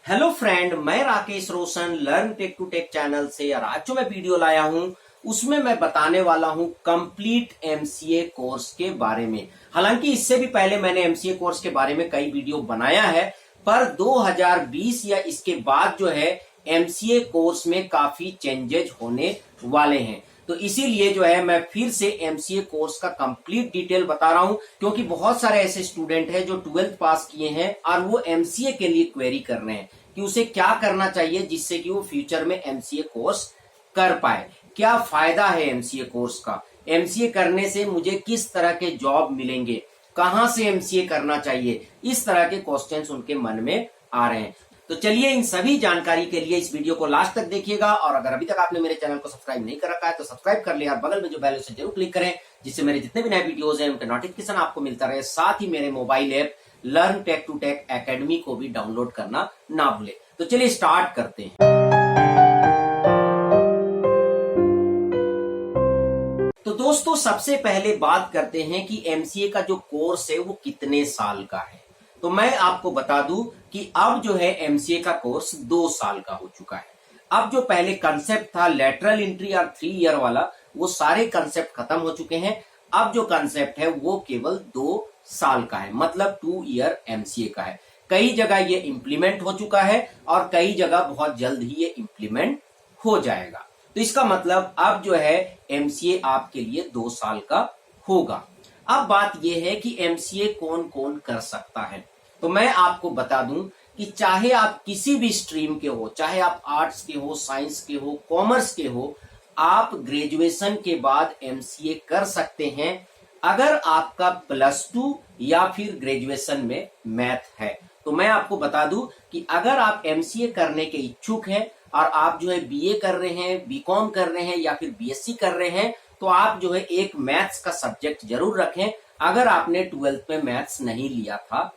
Hello friend, मैं Rakesh Roshan learn tech to tech channel से। और आज जो मैं वीडियो लाया हूं उसमें मैं बताने वाला हूं कंप्लीट एमसीए कोर्स के बारे में। हालांकि इससे भी पहले मैंने एमसीए कोर्स के बारे में कई वीडियो बनाया है, पर 2020 या इसके बाद जो है एमसीए कोर्स में काफी चेंजेस होने वाले हैं। तो इसीलिए जो है मैं फिर से एमसीए कोर्स का कंप्लीट डिटेल बता रहा हूं, क्योंकि बहुत सारे ऐसे स्टूडेंट हैं जो 12th पास किए हैं और वो एमसीए के लिए क्वेरी कर रहे हैं कि उसे क्या करना चाहिए जिससे कि वो फ्यूचर में एमसीए कोर्स कर पाए। क्या फायदा है एमसीए कोर्स का, एमसीए करने से मुझे किस तरह के जॉब मिलेंगे, कहां से एमसीए करना चाहिए, इस तरह के क्वेश्चंस उनके मन में आ रहे हैं। तो चलिए इन सभी जानकारी के लिए इस वीडियो को लास्ट तक देखिएगा। और अगर अभी तक आपने मेरे चैनल को सब्सक्राइब नहीं कर रखा है तो सब्सक्राइब कर लिया और बगल में जो बेल उसे जरूर क्लिक करें, जिससे मेरे जितने भी नए वीडियोस हैं उनके नोटिफिकेशन आपको मिलता रहे। साथ ही मेरे mobile app learn tech to tech academy को भी डाउनलोड करना ना भूले। तो चलिए स्टार्ट करते हैं। तो दोस्तों सबसे पहले बात करते हैं कि एमसीए का जो कोर्स है वो कितने साल का है। तो मैं आपको बता दूं कि अब जो है एमसीए का कोर्स 2 साल का हो चुका है। अब जो पहले कंसेप्ट था लेटरल एंट्री और 3 ईयर वाला, वो सारे कंसेप्ट खत्म हो चुके हैं। अब जो कंसेप्ट है वो केवल 2 साल का है, मतलब 2 ईयर एमसीए का है। कई जगह ये इंप्लीमेंट हो चुका है और कई जगह बहुत जल्द ही ये इंप्लीमेंट हो जाएगा। तो इसका मतलब अब जो है एमसीए आपके लिए 2 साल का होगा। अब बात यह है कि एमसीए कौन कौन कर सकता है। तो मैं आपको बता दूं कि चाहे आप किसी भी स्ट्रीम के हो, चाहे आप आर्ट्स के हो, साइंस के हो, कॉमर्स के हो, आप ग्रेजुएशन के बाद एमसीए कर सकते हैं अगर आपका +2 या फिर ग्रेजुएशन में मैथ है। तो मैं आपको बता दूं कि अगर आप एमसीए करने के इच्छुक हैं और आप जो है बीए कर रहे हैं, बीकॉम कर रहे हैं या फिर बीएससी कर रहे हैं, तो आप जो है एक मैथ्स का सब्जेक्ट जरूर रखें। अगर आपने 12th में मैथ्स नहीं लिया था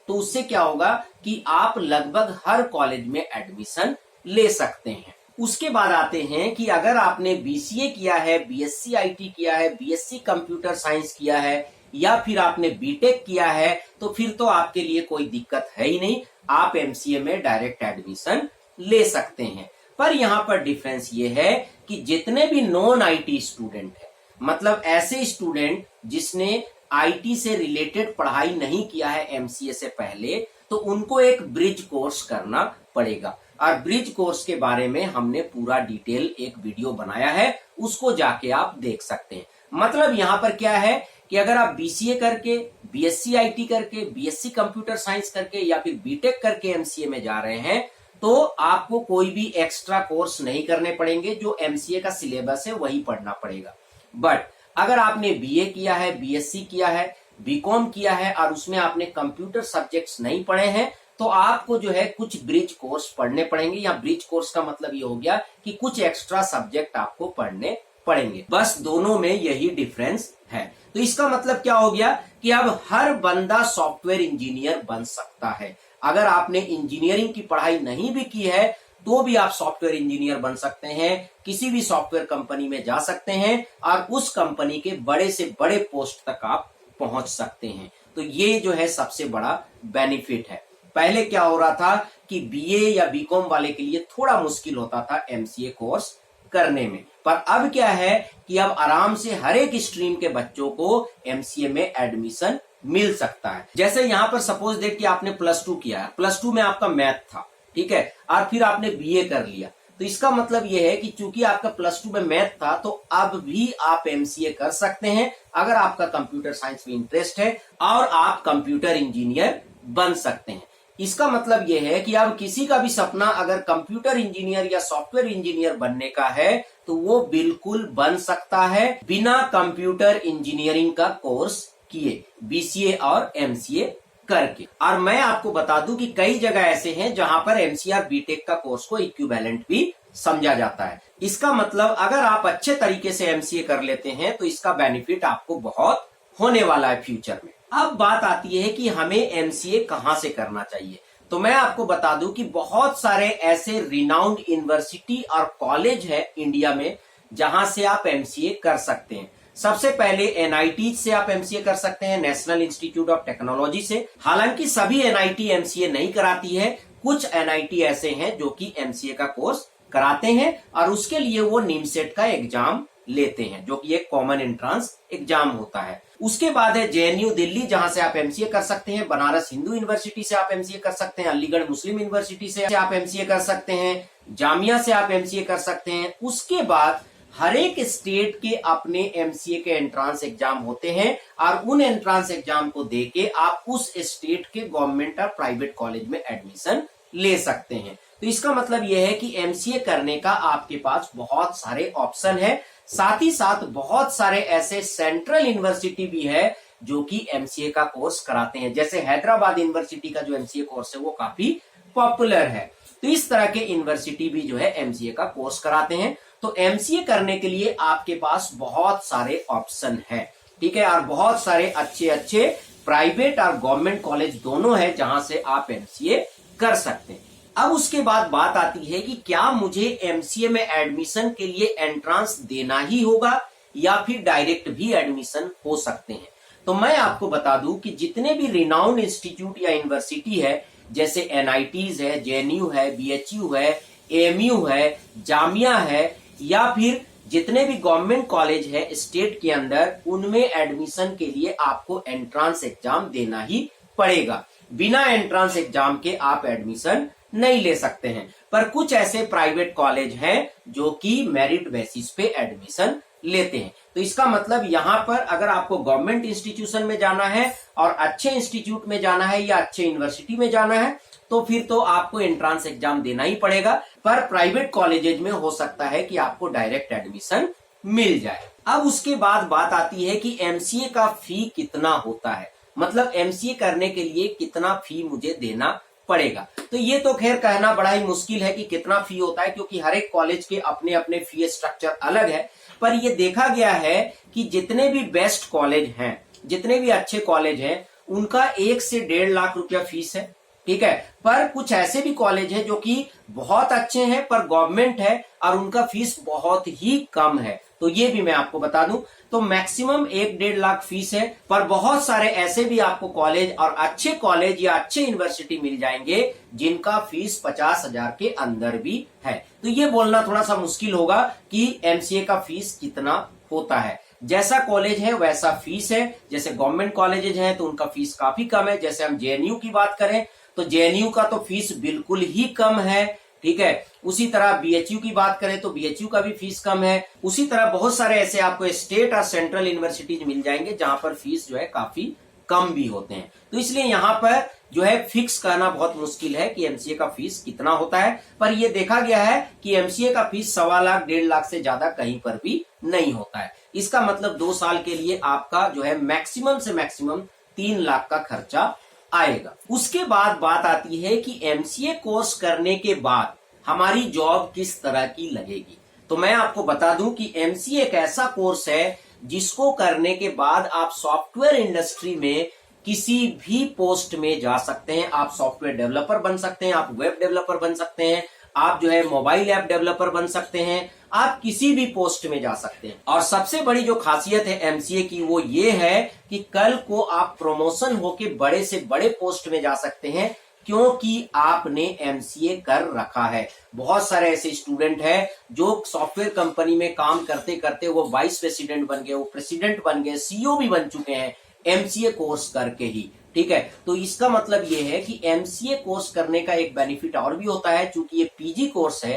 तो उससे क्या होगा कि आप लगभग हर कॉलेज में एडमिशन ले सकते हैं। उसके बाद आते हैं कि अगर आपने बीसीए किया है, बीएससी आईटी किया है, बीएससी कंप्यूटर साइंस किया है या फिर आपने बीटेक किया है, तो फिर तो आपके लिए कोई दिक्कत है ही नहीं, आप एमसीए में डायरेक्ट एडमिशन ले सकते हैं। पर यहाँ पर डिफरेंस ये है कि जितने भी नॉन आईटी स्टूडेंट है, मतलब ऐसे स्टूडेंट जिसने आईटी से रिलेटेड पढ़ाई नहीं किया है एमसीए से पहले, तो उनको एक ब्रिज कोर्स करना पड़ेगा। और ब्रिज कोर्स के बारे में हमने पूरा डिटेल एक वीडियो बनाया है, उसको जाके आप देख सकते हैं। मतलब यहाँ पर क्या है कि अगर आप बीसीए करके, बीएससी आईटी करके, बीएससी कंप्यूटर साइंस करके या फिर बीटेक करके एमसीए में जा रहे हैं, तो आपको कोई भी एक्स्ट्रा कोर्स नहीं करने पड़ेंगे। जो एमसीए का सिलेबस है वही पढ़ना पड़ेगा। बट अगर आपने बीए किया है, बीएससी किया है, बीकॉम किया है और उसमें आपने कंप्यूटर सब्जेक्ट्स नहीं पढ़े हैं, तो आपको जो है कुछ ब्रिज कोर्स पढ़ने पड़ेंगे। या ब्रिज कोर्स का मतलब ये हो गया कि कुछ एक्स्ट्रा सब्जेक्ट आपको पढ़ने पड़ेंगे। बस दोनों में यही डिफरेंस है। तो इसका मतलब क्या हो गया कि अब हर बंदा सॉफ्टवेयर इंजीनियर बन सकता है। अगर आपने इंजीनियरिंग की पढ़ाई नहीं भी की है तो भी आप सॉफ्टवेयर इंजीनियर बन सकते हैं। किसी भी सॉफ्टवेयर कंपनी में जा सकते हैं और उस कंपनी के बड़े से बड़े पोस्ट तक आप पहुंच सकते हैं। तो ये जो है सबसे बड़ा बेनिफिट है। पहले क्या हो रहा था कि बीए या बीकॉम वाले के लिए थोड़ा मुश्किल होता था एमसीए कोर्स करने में, पर अब क्या है कि अब आराम से हर एक स्ट्रीम के बच्चों को एमसीए में एडमिशन मिल सकता है। जैसे यहाँ पर सपोज देख कि आपने +2 किया है, +2 में आपका मैथ था, ठीक है, और फिर आपने बीए कर लिया, तो इसका मतलब यह है कि चूंकि आपका +2 में मैथ था, तो अब भी आप एमसीए कर सकते हैं अगर आपका कंप्यूटर साइंस में इंटरेस्ट है और आप कंप्यूटर इंजीनियर बन सकते हैं। इसका मतलब यह है कि अब किसी का भी सपना अगर कंप्यूटर इंजीनियर या सॉफ्टवेयर इंजीनियर बनने का है तो वो बिल्कुल बन सकता है बिना कंप्यूटर इंजीनियरिंग का कोर्स किए, बीसीए और एमसीए करके। और मैं आपको बता दूं कि कई जगह ऐसे हैं जहां पर एमसीए और बीटेक का कोर्स को इक्विवेलेंट भी समझा जाता है। इसका मतलब अगर आप अच्छे तरीके से एमसीए कर लेते हैं तो इसका बेनिफिट आपको बहुत होने वाला है फ्यूचर में। अब बात आती है कि हमें एमसीए कहां से करना चाहिए। तो मैं आपको बता दूं कि बहुत सारे ऐसे रिनाउंड यूनिवर्सिटी और कॉलेज है इंडिया में जहां से आप एमसीए कर सकते हैं। सबसे पहले एनआईटी से आप एमसीए कर सकते हैं, नेशनल इंस्टीट्यूट ऑफ टेक्नोलॉजी से। हालांकि सभी एनआईटी एमसीए नहीं कराती है, कुछ एनआईटी ऐसे हैं जो कि एमसीए का कोर्स कराते हैं और उसके लिए वो नीमसेट का एग्जाम लेते हैं, जो कि एक कॉमन एंट्रेंस एग्जाम होता है। उसके बाद है जेएनयू दिल्ली, जहां से आप एमसीए कर सकते हैं। बनारस हिंदू यूनिवर्सिटी से आप एमसीए कर सकते हैं। अलीगढ़ मुस्लिम यूनिवर्सिटी से आप एमसीए कर सकते हैं। जामिया से आप एमसीए कर सकते हैं। उसके बाद हर एक स्टेट के अपने एमसीए के एंट्रेंस एग्जाम होते हैं और उन एंट्रेंस एग्जाम को देके आप उस स्टेट के गवर्नमेंट और प्राइवेट कॉलेज में एडमिशन ले सकते हैं। तो इसका मतलब यह है कि एमसीए करने का आपके पास बहुत सारे ऑप्शन है। साथ ही साथ बहुत सारे ऐसे सेंट्रल यूनिवर्सिटी भी है जो कि एमसीए का कोर्स कराते हैं। जैसे हैदराबाद यूनिवर्सिटी का जो एमसीए कोर्स है वो काफी पॉपुलर है। तो इस तरह के यूनिवर्सिटी भी जो है एमसीए का कोर्स कराते हैं। तो एमसीए करने के लिए आपके पास बहुत सारे ऑप्शन है, ठीक है, और बहुत सारे अच्छे अच्छे प्राइवेट और गवर्नमेंट कॉलेज दोनों है जहां से आप एमसीए कर सकते हैं। अब उसके बाद बात आती है कि क्या मुझे एमसीए में एडमिशन के लिए एंट्रेंस देना ही होगा या फिर डायरेक्ट भी एडमिशन हो सकते हैं। तो मैं आपको बता दूं कि जितने भी रिनाउंड इंस्टीट्यूट या यूनिवर्सिटी है, जैसे एनआईटीज है, जेएनयू है, बीएचयू है, एएमयू है, जामिया है, या फिर जितने भी गवर्नमेंट कॉलेज है स्टेट के अंदर, उनमें एडमिशन के लिए आपको एंट्रेंस एग्जाम देना ही पड़ेगा। बिना एंट्रेंस एग्जाम के आप एडमिशन नहीं ले सकते हैं। पर कुछ ऐसे प्राइवेट कॉलेज हैं जो कि मेरिट बेसिस पे एडमिशन लेते हैं। तो इसका मतलब यहां पर अगर आपको गवर्नमेंट इंस्टीट्यूशन में जाना है और अच्छे इंस्टीट्यूट में जाना है या अच्छे यूनिवर्सिटी में जाना है तो फिर तो आपको एंट्रेंस एग्जाम देना ही पड़ेगा। पर प्राइवेट कॉलेजेज में हो सकता है कि आपको डायरेक्ट एडमिशन मिल जाए। अब उसके बाद बात आती है कि एमसीए का फी कितना होता है, मतलब एमसीए करने के लिए कितना फी मुझे देना पड़ेगा। तो ये तो खैर कहना बड़ा ही मुश्किल है कि कितना फी होता है, क्योंकि हर एक कॉलेज के अपने अपने फी स्ट्रक्चर अलग है। पर ये देखा गया है कि जितने भी बेस्ट कॉलेज हैं, जितने भी अच्छे कॉलेज हैं, उनका 1 से 1.5 लाख रुपया फीस है, ठीक है। पर कुछ ऐसे भी कॉलेज हैं जो कि बहुत अच्छे हैं पर गवर्नमेंट है और उनका फीस बहुत ही कम है। तो ये भी मैं आपको बता दूं, तो मैक्सिमम 1-1.5 लाख फीस है। पर बहुत सारे ऐसे भी आपको कॉलेज और अच्छे कॉलेज या अच्छे यूनिवर्सिटी मिल जाएंगे जिनका फीस 50,000 के अंदर भी है। तो ये बोलना थोड़ा सा मुश्किल होगा कि एमसीए का फीस कितना होता है। जैसा कॉलेज है वैसा फीस है। जैसे गवर्नमेंट कॉलेजेज हैं तो उनका फीस काफी कम है। जैसे हम जेएनयू की बात करें तो जेएनयू का तो फीस बिल्कुल ही कम है, ठीक है। उसी तरह बीएचयू की बात करें तो बीएचयू का भी फीस कम है। उसी तरह बहुत सारे ऐसे आपको स्टेट और सेंट्रल यूनिवर्सिटीज मिल जाएंगे जहां पर फीस जो है काफी कम भी होते हैं। तो इसलिए यहाँ पर जो है फिक्स करना बहुत मुश्किल है कि एमसीए का फीस कितना होता है। पर यह देखा गया है कि एमसीए का फीस 1.25 लाख 1.5 लाख से ज्यादा कहीं पर भी नहीं होता है। इसका मतलब 2 साल के लिए आपका जो है मैक्सिमम से मैक्सिमम 3 लाख का खर्चा आएगा। उसके बाद बात आती है कि एमसीए कोर्स करने के बाद हमारी जॉब किस तरह की लगेगी। तो मैं आपको बता दूं कि एमसीए एक ऐसा कोर्स है जिसको करने के बाद आप सॉफ्टवेयर इंडस्ट्री में किसी भी पोस्ट में जा सकते हैं। आप सॉफ्टवेयर डेवलपर बन सकते हैं, आप वेब डेवलपर बन सकते हैं, आप जो है मोबाइल ऐप डेवलपर बन सकते हैं, आप किसी भी पोस्ट में जा सकते हैं। और सबसे बड़ी जो खासियत है एमसीए की वो ये है कि कल को आप प्रमोशन होके बड़े से बड़े पोस्ट में जा सकते हैं, क्योंकि आपने एमसीए कर रखा है। बहुत सारे ऐसे स्टूडेंट हैं जो सॉफ्टवेयर कंपनी में काम करते करते वो वाइस प्रेसिडेंट बन गए, वो प्रेसिडेंट बन गए, सीईओ भी बन चुके हैं एमसीए कोर्स करके ही, ठीक है। तो इसका मतलब ये है कि एमसीए कोर्स करने का एक बेनिफिट और भी होता है, चूंकि ये पीजी कोर्स है,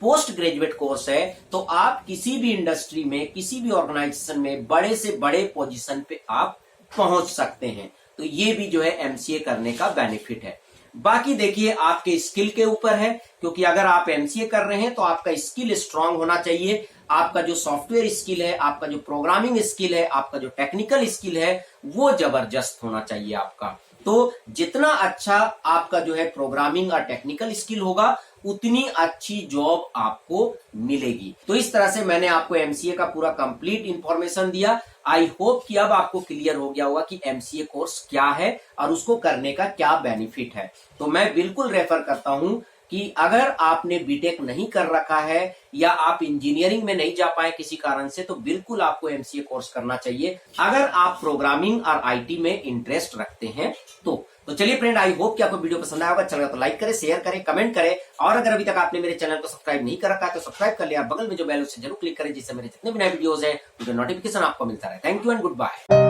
पोस्ट ग्रेजुएट कोर्स है, तो आप किसी भी इंडस्ट्री में, किसी भी ऑर्गेनाइजेशन में बड़े से बड़े पोजीशन पे आप पहुंच सकते हैं। तो ये भी जो है एमसीए करने का बेनिफिट है। बाकी देखिए आपके स्किल के ऊपर है, क्योंकि अगर आप एमसीए कर रहे हैं तो आपका स्किल स्ट्रांग होना चाहिए। आपका जो सॉफ्टवेयर स्किल है, आपका जो प्रोग्रामिंग स्किल है, आपका जो टेक्निकल स्किल है वो जबरदस्त होना चाहिए आपका। तो जितना अच्छा आपका जो है प्रोग्रामिंग और टेक्निकल स्किल होगा उतनी अच्छी जॉब आपको मिलेगी। तो इस तरह से मैंने आपको एमसीए का पूरा कंप्लीट इंफॉर्मेशन दिया। आई होप कि अब आपको क्लियर हो गया होगा कि एमसीए कोर्स क्या है और उसको करने का क्या बेनिफिट है। तो मैं बिल्कुल रेफर करता हूं कि अगर आपने बीटेक नहीं कर रखा है या आप इंजीनियरिंग में नहीं जा पाए किसी कारण से, तो बिल्कुल आपको एमसीए कोर्स करना चाहिए अगर आप प्रोग्रामिंग और आईटी में इंटरेस्ट रखते हैं। तो तो चलिए फ्रेंड, आई होप कि आपको वीडियो पसंद आया होगा। अच्छा लगा तो लाइक करें, शेयर करें, कमेंट करें, और अगर अभी तक आपने मेरे चैनल को सब्सक्राइब नहीं कर रखा है तो सब्सक्राइब कर लिया, बगल में जो बेल उसे जरूर क्लिक करें, जिससे मेरे जितने भी नए वीडियोस हैं उनके नोटिफिकेशन आपको मिलता रहे। Thank you and good bye.